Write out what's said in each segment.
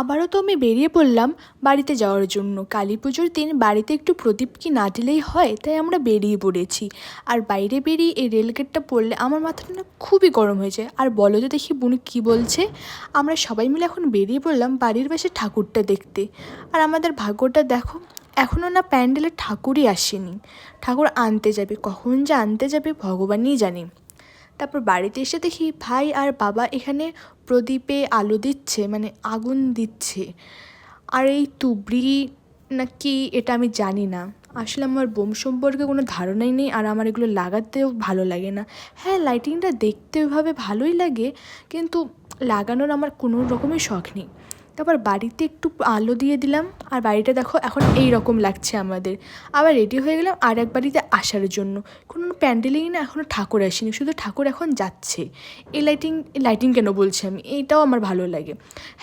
আবারও তো আমি বেরিয়ে পড়লাম বাড়িতে যাওয়ার জন্য। কালী পুজোর দিন বাড়িতে একটু প্রদীপ কি না দিলেই হয়, তাই আমরা বেরিয়ে পড়েছি। আর বাইরে বেরিয়ে এই রেলগেটটা পড়লে আমার মাথাটা না খুবই গরম হয়ে যায়। আর বলো তো দেখি বুনি কী বলছে। আমরা সবাই মিলে এখন বেরিয়ে পড়লাম বাড়ির পাশে ঠাকুরটা দেখতে। আর আমাদের ভাগ্যটা দেখো, এখনও না প্যান্ডেলে ঠাকুরই আসেনি। ঠাকুর আনতে যাবে, কখন যে আনতে যাবে ভগবানই জানে। তারপর বাড়িতে এসে দেখি ভাই আর বাবা এখানে প্রদীপে আলো দিচ্ছে, মানে আগুন দিচ্ছে। আর এই তুবড়ি না কি এটা আমি জানি না। আসলে আমার বোম সম্পর্কে কোনো ধারণাই নেই, আর আমার এগুলো লাগাতেও ভালো লাগে না। হ্যাঁ, লাইটিংটা দেখতে ওইভাবে ভালোই লাগে, কিন্তু লাগানোর আমার কোনো রকমের শখ নেই। তারপর বাড়িতে একটু আলো দিয়ে দিলাম, আর বাড়িটা দেখো এখন এই রকম লাগছে আমাদের। আবার রেডি হয়ে গেলাম আর এক বাড়িতে আসার জন্য। কোনো প্যান্ডেলেই না এখনও ঠাকুর আসেনি, শুধু ঠাকুর এখন যাচ্ছে। এই লাইটিং কেন বলছি আমি, এইটাও আমার ভালো লাগে।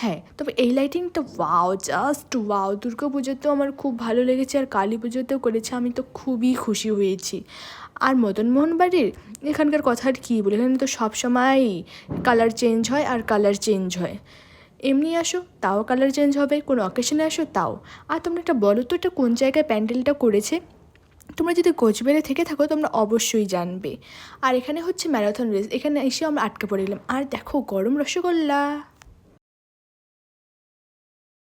হ্যাঁ, তবে এই লাইটিংটা ওয়াও, জাস্ট ওয়াও। দুর্গা পুজোতেও আমার খুব ভালো লেগেছে, আর কালী পুজোতেও করেছে, আমি তো খুবই খুশি হয়েছি। আর মদনমোহন বাড়ির এখানকার কথা আর কী বলে, এখানে তো সবসময়ই কালার চেঞ্জ হয় আর কালার চেঞ্জ হয়। এমনি আসো তাও কালার চেঞ্জ হবে, কোনো অকেশনে আসো তাও। আর তোমরা একটা বলো তো, এটা কোন জায়গায় প্যান্ডেলটা করেছে? তোমরা যদি কোচবিহারে থেকে থাকো তোমরা অবশ্যই জানবে। আর এখানে হচ্ছে ম্যারাথন রেস, এখানে এসে আমরা আটকে পড়ে গেলাম। আর দেখো গরম রসগোল্লা।